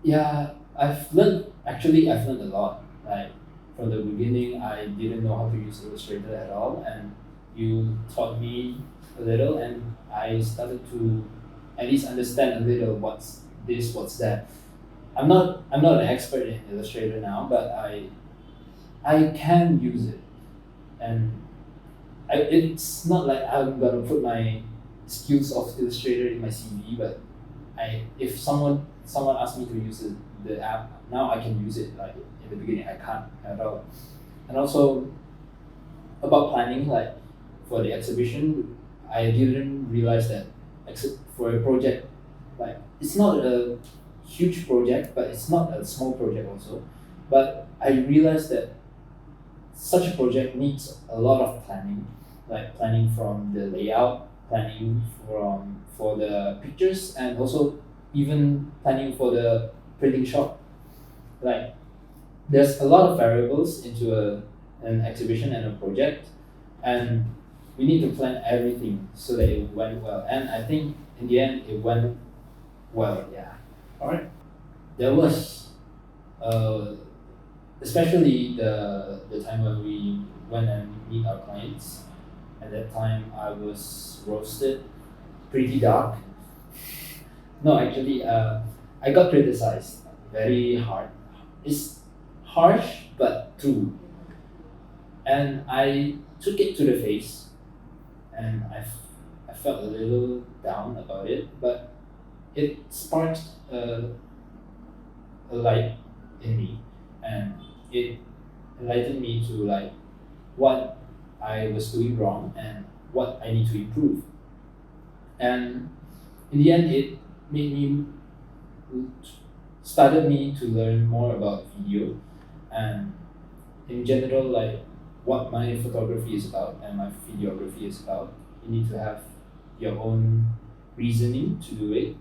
Yeah, I've learned a lot. Like from the beginning, I didn't know how to use Illustrator at all, and you taught me a little, and I started to at least understand a little what's this, what's that. I'm not an expert in Illustrator now, but I can use it, and it's not like I'm gonna put my skills of Illustrator in my CV, but if someone asks me to use the app now, I can use it. Like in the beginning, I can't at all. And also about planning, like for the exhibition, I didn't realize that for a project, like it's not a huge project, but it's not a small project also. But I realized that such a project needs a lot of planning, like planning from the layout, planning from for the pictures, and also even planning for the printing shop. Like there's a lot of variables into an exhibition and a project, and we need to plan everything so that it went well. And I think in the end it went well. Yeah. All right. There was uh, especially the time when we went and meet our clients. At that time, I was roasted, pretty dark. No, actually, I got criticized very hard. It's harsh but true, and I took it to the face, and I felt a little down about it, but it sparked a light in me, and it enlightened me to like what I was doing wrong and what I need to improve. And in the end, it made me started me to learn more about video and in general like what my photography is about and my videography is about. You need to have your own reasoning to do it.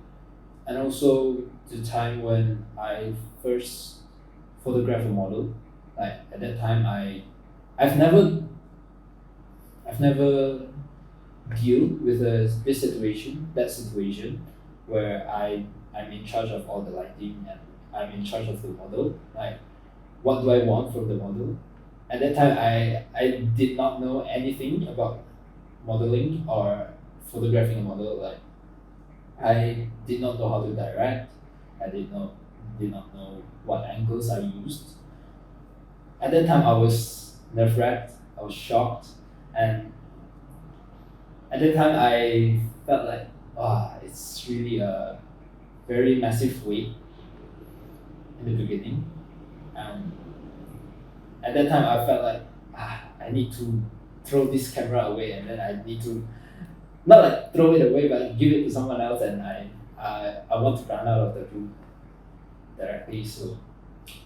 And also the time when I first photographed a model, like at that time I've never I've never deal with this situation, that situation, where I'm in charge of all the lighting and I'm in charge of the model. Like, what do I want from the model? At that time, I did not know anything about modeling or photographing a model. Like, I did not know how to direct. I did not know what angles I used. At that time, I was nerve wracked. I was shocked, and at that time, I felt like, it's really a very massive weight in the beginning. And at that time, I felt like, I need to throw this camera away, and then I need to not like throw it away, but give it to someone else, and I want to run out of the room directly. So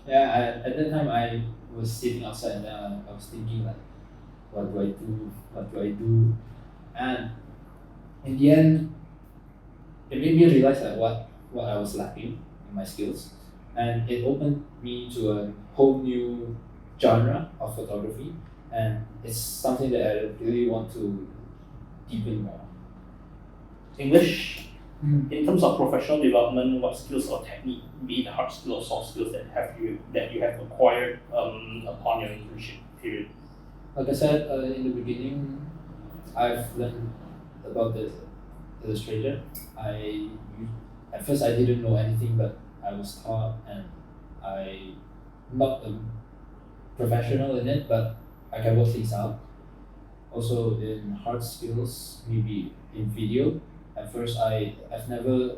yeah, at that time, I was sitting outside, and then I was thinking like, what do I do? What do I do? And in the end, it made me realize like what I was lacking in my skills, and it opened me to a whole new genre of photography, and it's something that I really want to deepen more. English. In terms of professional development, what skills or technique, be it hard skills or soft skills, that you have acquired upon your internship period? Like I said in the beginning, I've learned about the Illustrator. At first I didn't know anything, but I was taught, and I not a professional in it, but I can work things out. Also in hard skills, maybe in video. At first, I've never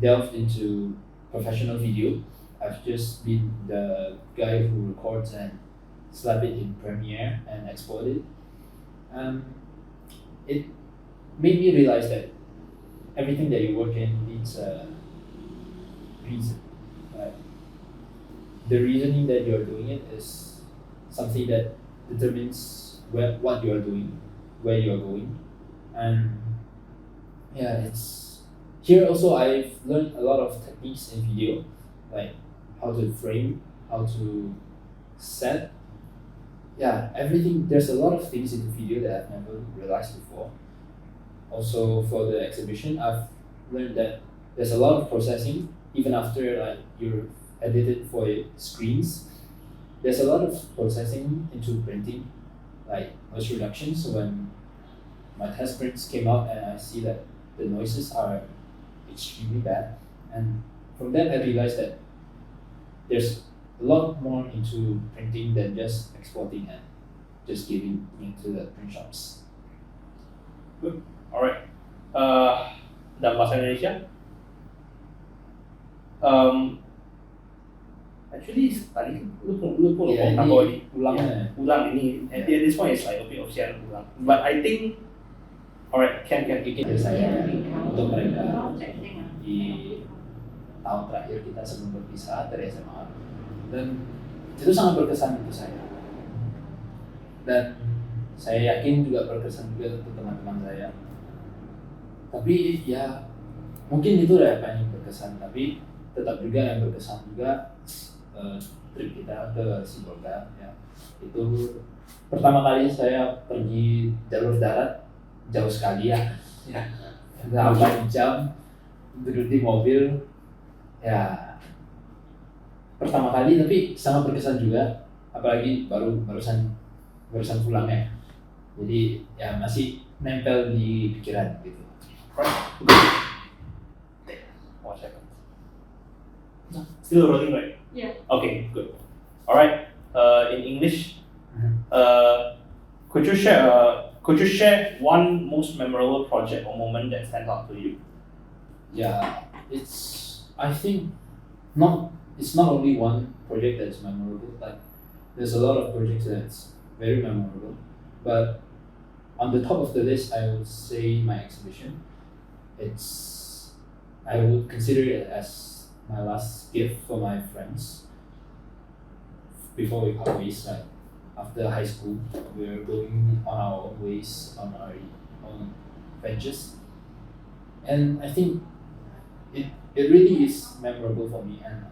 delved into professional video. I've just been the guy who records and slap it in Premiere and export it. Um, it made me realize that everything that you work in needs a reason. Like the reasoning that you're doing it is something that determines what you're doing, where you're going, and yeah, it's here also I've learned a lot of techniques in video, like how to frame, how to set. Yeah, everything. There's a lot of things in the video that I've never realized before. Also, for the exhibition, I've learned that there's a lot of processing even after like you're edited for screens, there's a lot of processing into printing, like noise reduction. So when my test prints came out and I see that the noises are extremely bad, and from that I realized that there's a lot more into printing than just exporting and just giving into the print shops. Good. Alright. Dalam bahasa Indonesia. Actually, tadi lu pun Yeah, tahu ini ulangnya. ulang ini. At this point it's like a bit of siaran ulang. But I think, alright, can. Bikin saya untuk mereka di tahun terakhir kita sebelum berpisah dari SMA, dan itu sangat berkesan untuk saya, dan saya yakin juga berkesan juga untuk teman-teman saya. Tapi ya mungkin itu yang paling berkesan, tapi tetap juga yang berkesan juga trip kita ke Sibolga ya. Itu pertama kali saya pergi jalur darat, jauh sekali ya 8 jam duduk di mobil ya, pertama kali, tapi sangat berkesan juga, apalagi barusan pulang ya, jadi ya masih nempel di pikiran gitu. One second. Still rolling, right? Yeah. Okay, good. Alright. In English, Mhm. could you share one most memorable project or moment that stands out to you? Yeah, I think it's not only one project that's memorable. Like there's a lot of projects that's very memorable, but on the top of the list, I would say my exhibition. I would consider it as my last gift for my friends before we part ways. Like after high school, we were going on our own ways, on our own ventures, and I think it really is memorable for me, and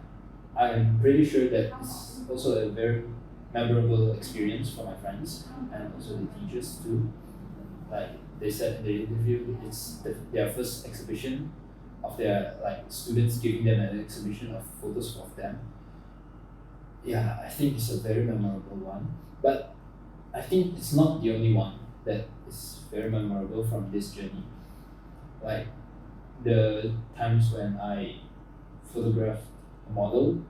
I'm pretty sure that it's also a very memorable experience for my friends and also the teachers too. Like they said in the interview, it's their first exhibition of their students giving them an exhibition of photos of them. Yeah, I think it's a very memorable one, but I think it's not the only one that is very memorable from this journey. Like the times when I photographed a model,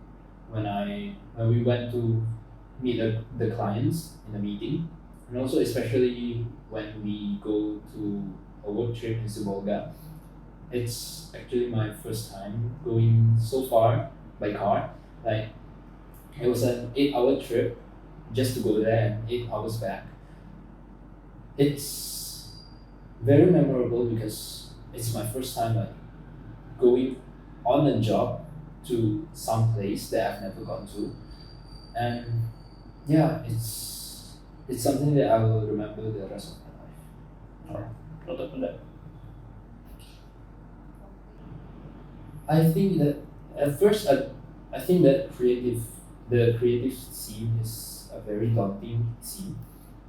when we went to meet the clients in a meeting, and also especially when we go to a work trip in Sibolga. It's actually my first time going so far by car. Like it was an 8-hour trip just to go there and 8 hours back. It's very memorable because it's my first time going on a job to some place that I've never gone to, and yeah, it's something that I will remember the rest of my life. Noted on that. I think that at first I think that the creative scene is a very daunting scene.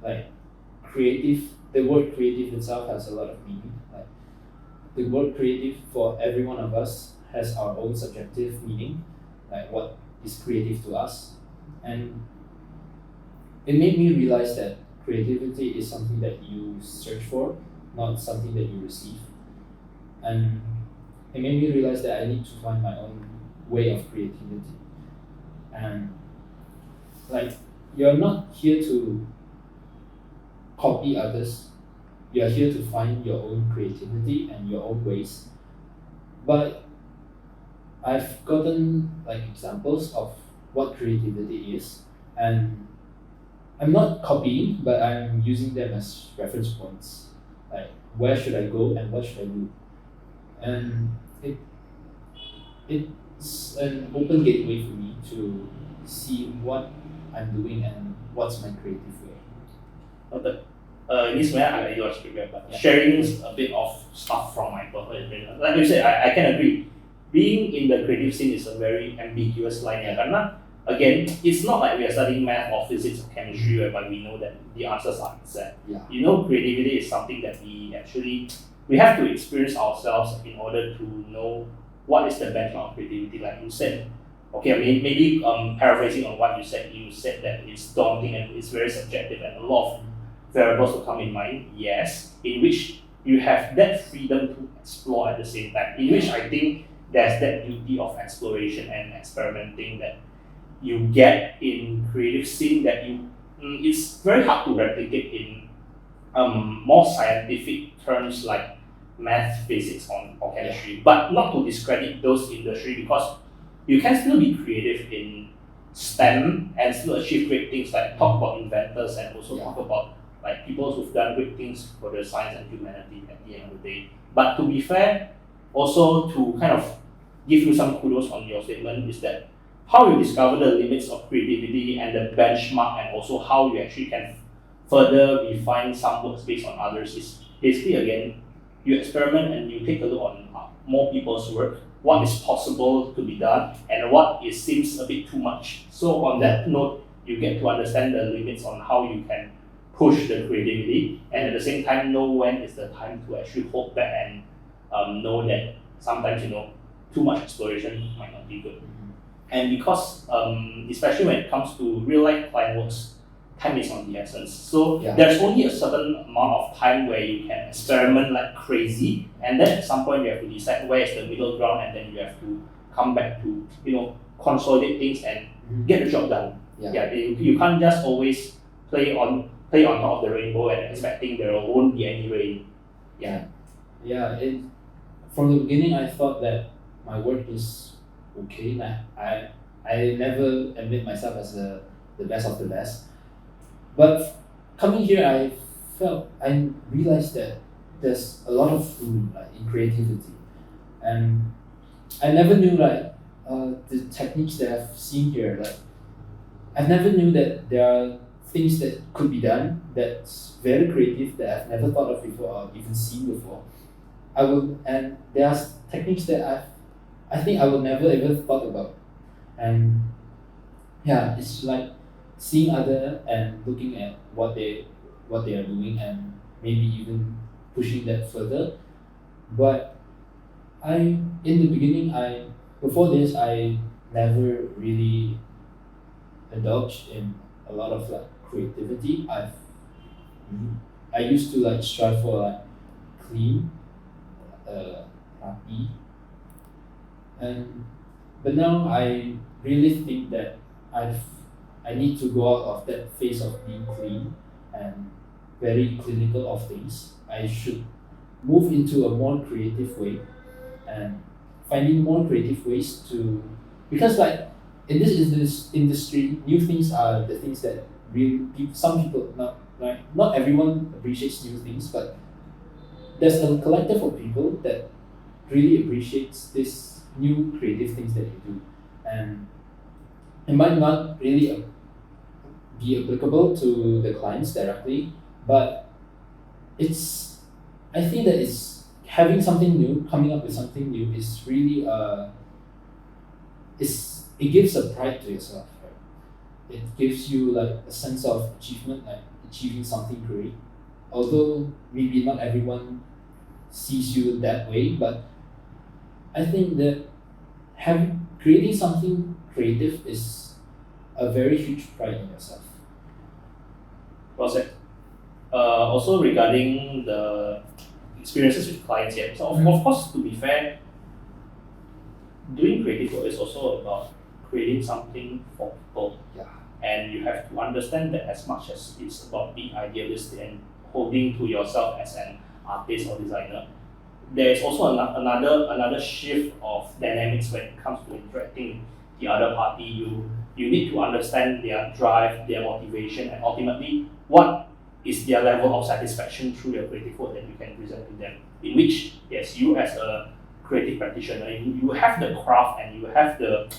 Like the word creative itself has a lot of meaning. Like the word creative for every one of us has our own subjective meaning, like what is creative to us, and it made me realize that creativity is something that you search for, not something that you receive, and it made me realize that I need to find my own way of creativity, and like you're not here to copy others, you are here to find your own creativity and your own ways. But I've gotten examples of what creativity is, and I'm not copying, but I'm using them as reference points. Like where should I go and what should I do? And it's an open gateway for me to see what I'm doing and what's my creative way. Noted. Ini sebenarnya agak yours juga, but sharing a bit of stuff from my personal experience. Like you said, I can agree. Being in the creative scene is a very ambiguous line ya, karena again, it's not like we are studying math or physics or chemistry whereby we know that the answers are set. Yeah. You know, creativity is something that we have to experience ourselves in order to know what is the benchmark of creativity? Like you said, okay, I mean, maybe paraphrasing on what you said that it's daunting and it's very subjective and a lot of variables will come in mind. Yes, in which you have that freedom to explore at the same time. In which I think there's that beauty of exploration and experimenting that you get in creative scene that it's very hard to replicate in more scientific terms like math, physics, or chemistry. But not to discredit those industry because you can still be creative in STEM and still achieve great things like talk about inventors and also talk about like people who've done great things for the science and humanity at the end of the day. But to be fair, also to kind of give you some kudos on your statement is that how you discover the limits of creativity and the benchmark and also how you actually can further refine some works based on others is basically again, you experiment and you take a look on more people's work, what is possible to be done and what seems a bit too much. So on that note, you get to understand the limits on how you can push the creativity and at the same time know when is the time to actually hold back and know that sometimes too much exploration might not be good. And because especially when it comes to real life client works, time is on the essence. So there's only a certain amount of time where you can experiment like crazy, and then at some point you have to decide where is the middle ground, and then you have to come back to consolidate things and get the job done. You can't just always play on top of the rainbow and expecting there won't be any rain. From the beginning I thought that my work is okay. Like I never admit myself as the best of the best. But coming here, I realized that there's a lot of room in creativity, and I never knew the techniques that I've seen here. I never knew that there are things that could be done that's very creative that I've never thought of before or even seen before. And there are techniques that I think I would never ever thought about, and it's like seeing other and looking at what they are doing and maybe even pushing that further. But in the beginning, before this I never really indulged in a lot of creativity. I used to strive for clean, happy, but now I really think that I need to go out of that phase of being clean and very clinical of things. I should move into a more creative way and finding more creative ways to, because in this industry, new things are the things that some people not everyone appreciates new things, but there's a collective of people that really appreciates this new creative things that you do, and it might not really be applicable to the clients directly, but I think that it's having something new, coming up with something new is really it gives a pride to yourself, right? It gives you a sense of achievement, achieving something great. Although maybe not everyone sees you that way, but I think that creating something creative is a very huge pride in yourself. Well said. Also regarding the experiences with clients here, so of course, to be fair, doing creative work is also about creating something for people. And you have to understand that as much as it's about being idealistic and holding to yourself as an artist or designer, there is also another shift of dynamics when it comes to interacting with the other party. You need to understand their drive, their motivation, and ultimately what is their level of satisfaction through your creative work that you can present to them. In which, yes, you as a creative practitioner, you have the craft and you have the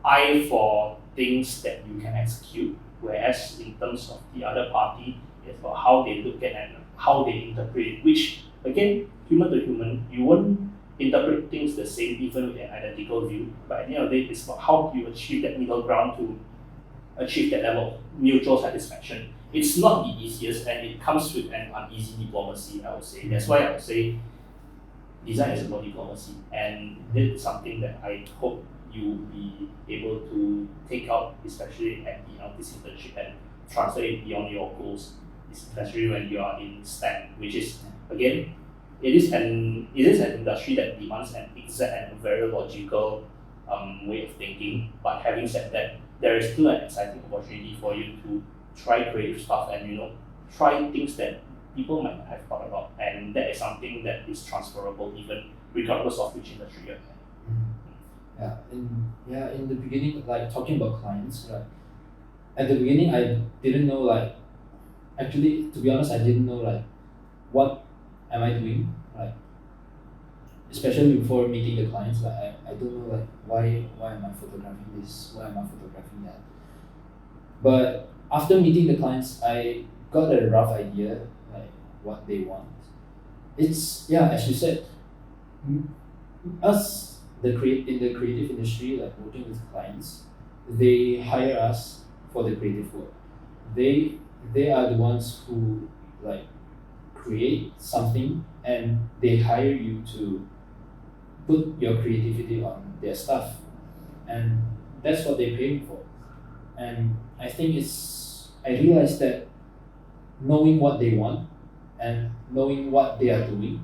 eye for things that you can execute, whereas in terms of the other party, it's about how they look at and how they interpret it, which again, human to human, you won't interpret things the same even with an identical view, but at the end of the day, it's about how you achieve that middle ground to achieve that level of mutual satisfaction. It's not the easiest and it comes with an uneasy diplomacy, I would say. That's why I would say design is about diplomacy, and that's something that I hope you will be able to take out, especially at the end of this internship, and translate beyond your goals, especially when you are in STEM, which is again, it is an industry that demands an exact and very logical way of thinking. But having said that, there is still an exciting opportunity for you to try creative stuff and try things that people might not have thought about, and that is something that is transferable even regardless of which industry you're in. In the beginning, like talking about clients, right? At the beginning, I didn't know actually, to be honest, I didn't know what am I doing, especially before meeting the clients. I don't know why am I photographing this? Why am I photographing that? But after meeting the clients, I got a rough idea what they want. It's as you said, us in the creative industry, working with clients, they hire us for the creative work. They are the ones who create something, and they hire you to put your creativity on their stuff, and that's what they pay me for. And I think I realized that knowing what they want and knowing what they are doing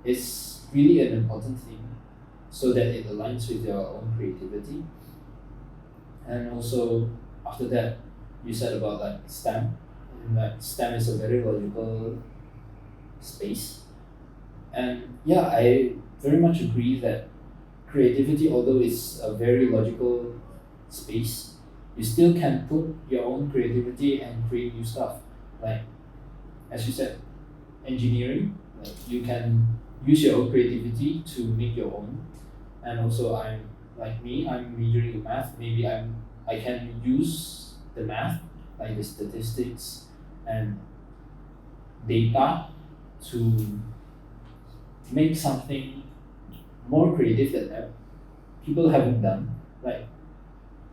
is really an important thing, so that it aligns with your own creativity. And also after that, you said about STEM, and STEM is a very logical space. And I very much agree that creativity, although it's a very logical space, you still can put your own creativity and create new stuff. As you said, engineering, you can use your own creativity to make your own. And also, I'm majoring in math. Maybe I can use the math, the statistics and data, to make something more creative that people haven't done.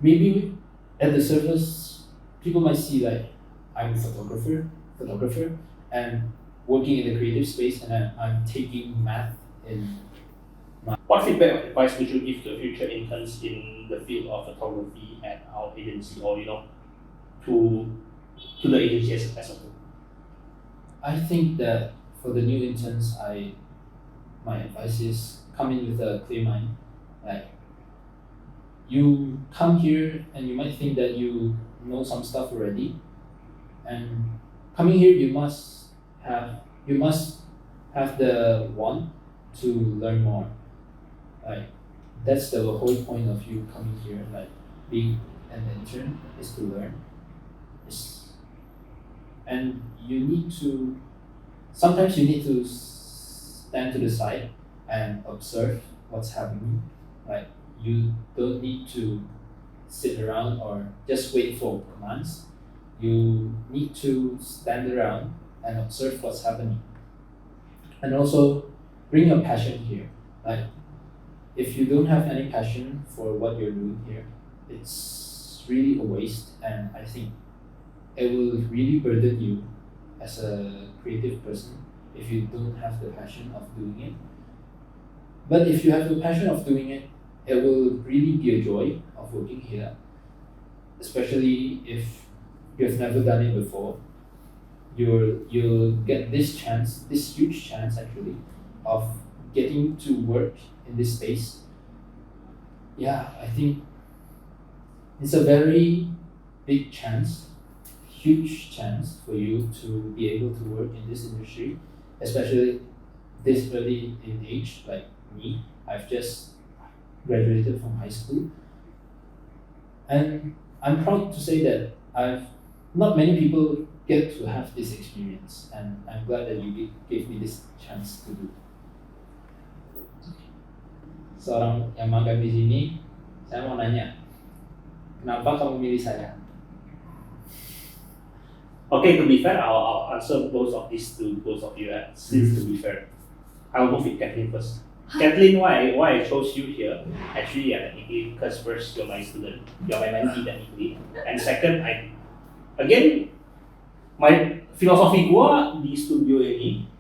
Maybe at the surface, people might see I'm a photographer, and working in the creative space, and I'm taking math in. What feedback or advice would you give to future interns in the field of photography at our agency, or to the agency as a whole? I think that for the new interns, my advice is come in with a clear mind. You come here and you might think that you know some stuff already, and coming here you must have the want to learn more. That's the whole point of you coming here. Being an intern is to learn. And sometimes you need to stand to the side and observe what's happening. You don't need to sit around or just wait for commands. You need to stand around and observe what's happening. And also bring your passion here. If you don't have any passion for what you're doing here, it's really a waste, and I think it will really burden you as a creative person if you don't have the passion of doing it. But if you have the passion of doing it, it will really be a joy of working here, especially if you've never done it before. You'll get this huge chance actually, of getting to work in this space. I think it's a very big chance, huge chance for you to be able to work in this industry, especially this early in age, like me. I've just graduated from high school, and I'm proud to say that not many people get to have this experience, and I'm glad that you gave me this chance to do. Seorang yang magang di sini, saya mau nanya, kenapa kamu milih saya? Okay, to be fair, I'll answer both of these to both of you. Since to be fair, I'll go with Kathleen first. Kathleen, why I chose you here? Actually, technically, because first you're my student, you're my mentee technically, and second, my filosofi gua di studio ini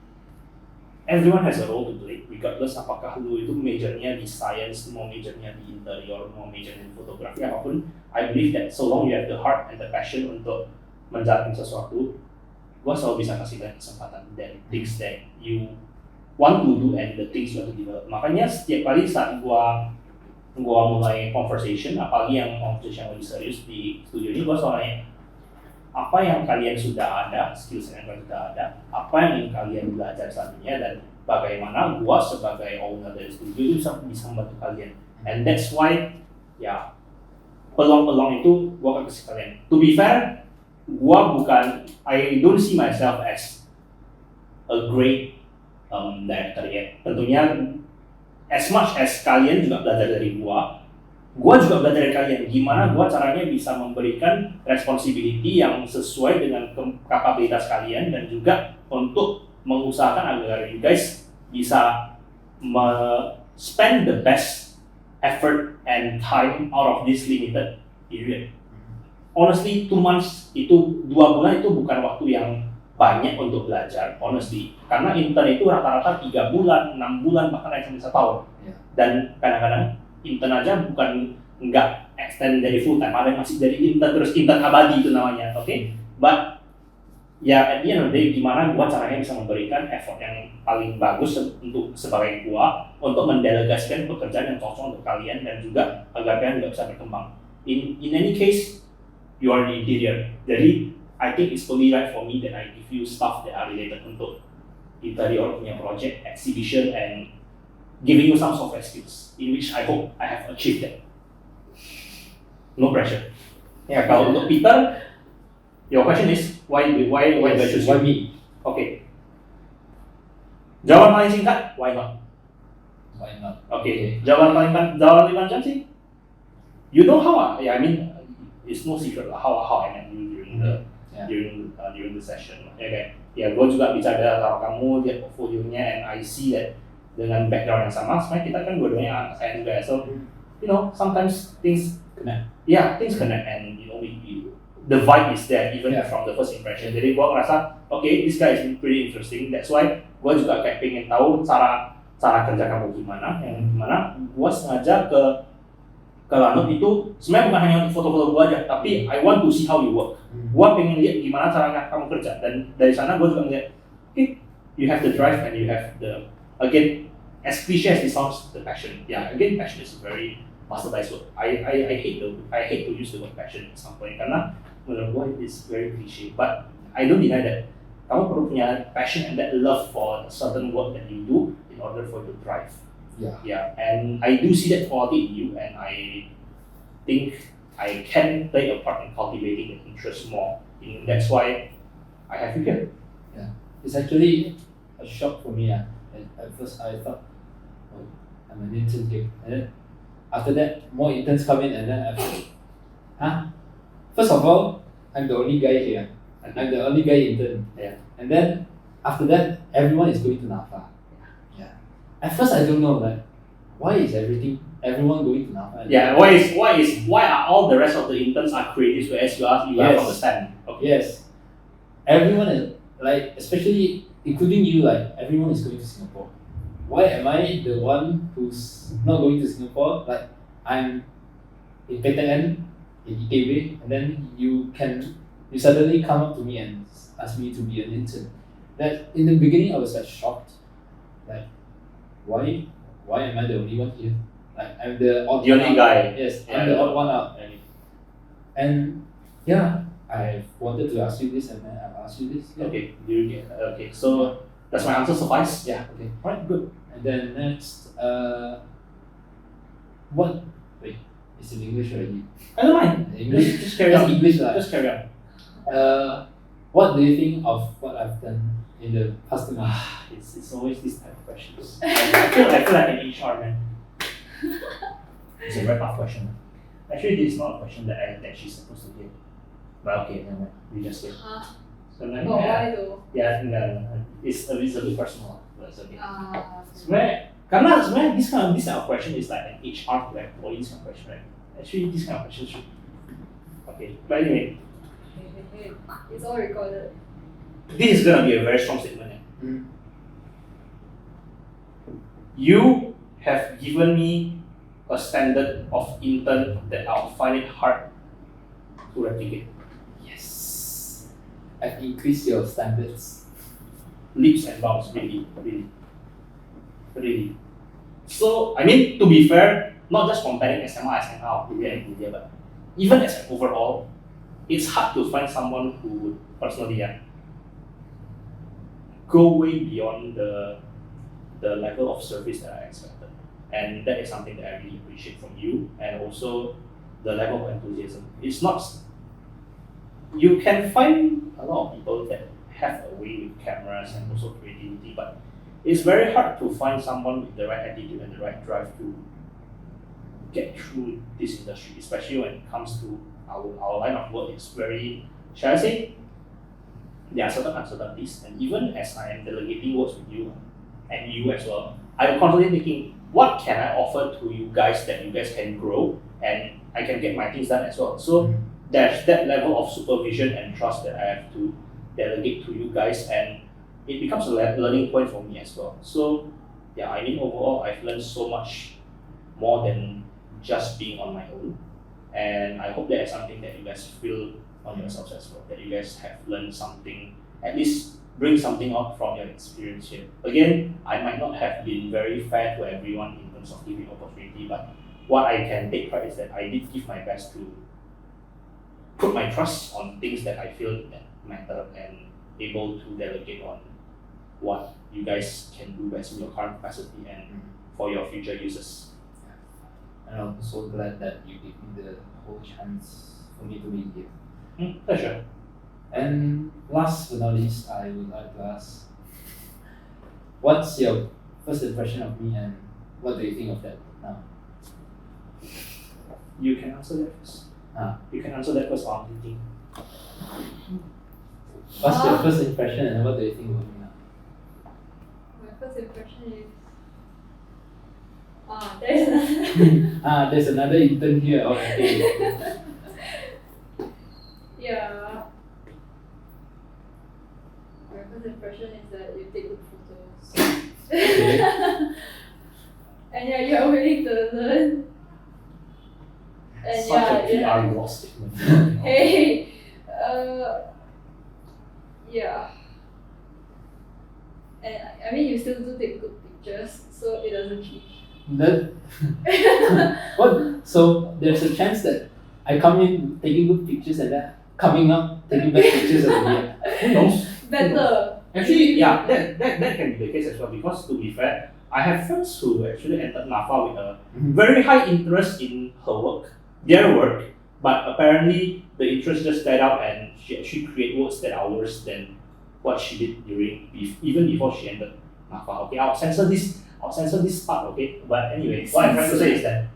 everyone has a role to play, regardless apakah lu itu majornya di science, mau majornya di interior, mau majornya di fotografi apapun. I believe that so long you have the heart and the passion untuk menjalankan sesuatu, gua selalu bisa kasih kesempatan dan things that you want to do and the things you want to develop. Makanya setiap kali saat gua mulai conversation, apalagi yang conversation yang lebih serius di studio ini, gua selalu nanya, apa yang kalian sudah ada, skills yang kalian sudah ada, apa yang ingin kalian belajar selanjutnya, dan bagaimana gua sebagai owner dari studio itu bisa membantu kalian. And that's why ya peluang-peluang itu gua akan kasih kalian. To be fair, I don't see myself as a great director yet. Tentunya as much as kalian juga belajar dari gua juga belajar dari kalian. Gimana gua caranya bisa memberikan responsibility yang sesuai dengan kapabilitas kalian, dan juga untuk mengusahakan agar you guys bisa spend the best effort and time out of this limited period. Honestly, 2 months itu 2 bulan itu bukan waktu yang banyak untuk belajar, honestly. Karena intern itu rata-rata 3 bulan, 6 bulan, bahkan ada yang bisa tahun. Dan kadang-kadang intern aja bukan nggak extend dari full time, ada yang masih dari intern terus intern abadi itu namanya, oke? But ya at the end of the day, gimana gua caranya bisa memberikan effort yang paling bagus untuk sebagai gua untuk mendelegasikan pekerjaan yang cocok untuk kalian, dan juga agar kalian juga bisa berkembang. In any case, you are the interior. Jadi I think it's only right for me that I give you stuff that are related untuk interior punya project, exhibition, and giving you some software skills, in which I hope I have achieved that. No pressure. Ya, kalau untuk Peter, your question is why do I choose you? Why me? Okay. Jawaban paling singkat, why not? Why not? Okay. Jawaban paling panjang sih, you know how I mean, it's no secret how I met you during the session. Okay. Ya, gue juga bicara sama kamu, lihat portfolionya, and I see that dengan background yang sama, sebenarnya kita kan dua-duanya anak saya juga. So, you know, sometimes things connect. Yeah, things connect, and you know, the vibe is there even from the first impression. Jadi gue ngerasa, okay, this guy is pretty interesting. That's why gue juga kayak pengen tahu cara kerja kamu gimana. Yang gimana gue sengaja ke Lanut itu sebenarnya bukan hanya untuk foto-foto gue aja, tapi I want to see how you work. Gue pengen lihat gimana caranya kamu kerja, dan dari sana gue juga ngeliat, okay, you have the drive and you have the, again, as cliche as it sounds, the passion. Yeah, again, passion is a very bastardized word. I hate to use the word passion at some point, karena menurut gue it's very cliche. But I don't deny that kamu perlu punya passion and that love for a certain work that you do in order for you to thrive. Yeah, and I do see that quality in you, and I think I can play a part in cultivating the interest more. And that's why I have you here. Yeah, it's actually a shock for me. At first, I thought, oh, I'm an intern here, and then after that, more interns come in, and then I thought, huh? First of all, I'm the only guy here. I'm the only guy intern. Yeah. And then after that, everyone is going to NAFA. Yeah. At first, I don't know, like, why is everyone going to NAFA? Yeah. Why are all the rest of the interns are creative, whereas you are from the STEM? Okay. Yes. Everyone is like, especially including you, like everyone is going to Singapore. Why am I the one who's not going to Singapore? Like, I'm in PTN, in ITB, and then you suddenly come up to me and ask me to be an intern. That in the beginning I was like shocked, like, why am I the only one here? Like, I'm the odd one out. Guy. Yes, I'm the odd one out. And yeah, I wanted to ask you this, and then I'll ask you this. Yeah. Okay. So does my answer suffice? Yeah. Okay. Alright, good. And then next, wait, it's in English already. I don't mind. English. Just carry on. English, Just carry on. What do you think of what I've done in the past 2 months? It's always these type of questions. I feel like an HR man. It's a very tough question. Actually, this is not a question that she's supposed to get. But okay, never mind. We just get. So why though? Yeah, no. It's a bit personal, but it's okay. Sebenarnya this kind of question is like an HR to employees kind of question, right? Actually, this kind of question should. Okay, but anyway. Hey, it's all recorded. This is gonna be a very strong statement. you have given me a standard of intern that I'll find it hard to replicate. Yes. I've increased your standards. Leaps and bounds, really. So, I mean, to be fair, not just comparing SMA, SMR, India and India, but even as an overall, it's hard to find someone who would personally go way beyond the level of service that I expected. And that is something that I really appreciate from you, and also the level of enthusiasm. It's not, you can find a lot of people that have a way with cameras and also creativity, but it's very hard to find someone with the right attitude and the right drive to get through this industry, especially when it comes to our line of work. It's very, shall I say, there are certain uncertainties, and even as I am delegating works with you and you as well, I'm constantly thinking, what can I offer to you guys that you guys can grow and I can get my things done as well. So there's that level of supervision and trust that I have to delegate to you guys, and it becomes a learning point for me as well. So yeah, I mean, overall I've learned so much more than just being on my own, and I hope that is something that you guys feel on yourselves as well, that you guys have learned something, at least bring something out from your experience here. Again, I might not have been very fair to everyone in terms of giving opportunity, but what I can take pride is that I did give my best to put my trust on things that I feel that matter, and able to delegate on what you guys can do best in your current capacity and for your future uses. And I'm so glad that you gave me the whole chance for me to be here. Pleasure. And last but not least, I would like to ask, what's your first impression of me, and what do you think of that now? You can answer that first. You can answer that first while I'm thinking. What's your first impression, and what do you think of me now? My first impression is there's another There's another intern here. Okay. yeah. My first impression is that you take good photos. Okay. And yeah, you're willing to learn. And Such a yeah. PR loss statement. Hey, yeah. And I mean, you still do take good pictures, so it doesn't change. That what? So there's a chance that I come in taking good pictures and then coming up taking bad pictures of me. Who knows? Better. Actually, yeah, that can be the case as well, because to be fair, I have friends who actually entered NAFA with a very high interest in their work, but apparently the interest just died out, and she actually created works that are worse than what she did even before she entered NAFA. Okay, I'll censor this part, okay? But anyway, what I'm trying to say is that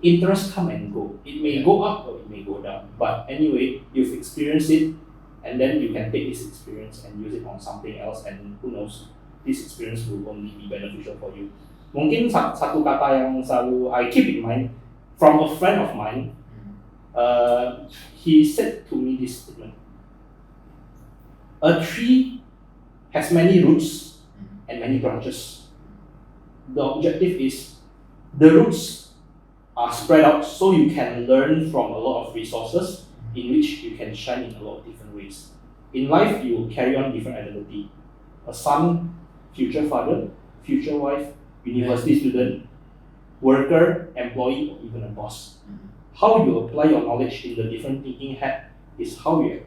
interests come and go. It may go up or it may go down. But anyway, you've experienced it, and then you can take this experience and use it on something else, and who knows, this experience will only be beneficial for you. Mungkin satu kata yang selalu I keep in mind from a friend of mine, he said to me this statement: a tree has many roots and many branches. The objective is the roots are spread out so you can learn from a lot of resources in which you can shine in a lot of different ways. In life, you will carry on different identity. A son, future father, future wife, university student, worker, employee, or even a boss. How you apply your knowledge in the different thinking hat is how you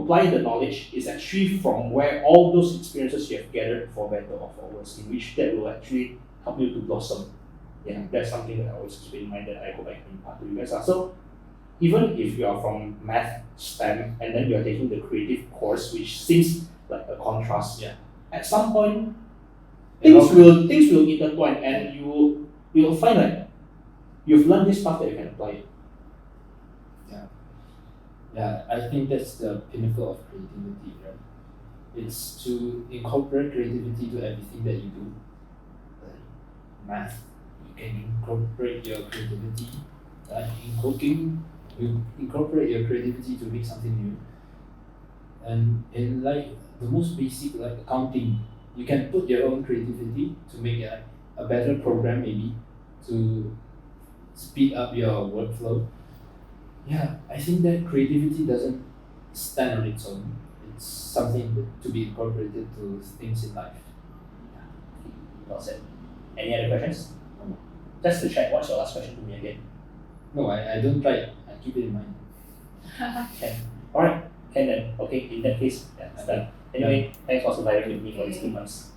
apply the knowledge is actually from where all those experiences you have gathered, for better or for worse, in which that will actually help you to blossom. Yeah, that's something that I always keep in mind, that I hope I can impart to you guys. So even if you are from math, STEM, and then you are taking the creative course, which seems like a contrast, at some point things will intertwine, and you will find like you've learned this stuff that you can apply it. Yeah, I think that's the pinnacle of creativity, right? It's to incorporate creativity to everything that you do. Like math, you can incorporate your creativity. In cooking, you incorporate your creativity to make something new. And in like the most basic, like accounting, you can put your own creativity to make a better program, maybe to speed up your workflow. Yeah, I think that creativity doesn't stand on its own. It's something to be incorporated to things in life. Well said. Any other questions? Just to check, what's your last question to me again? No, I don't try it. I keep it in mind. Can. Alright, can then. Okay, in that case, yeah, it's done. Anyway, thanks for surviving with me for these 2 months.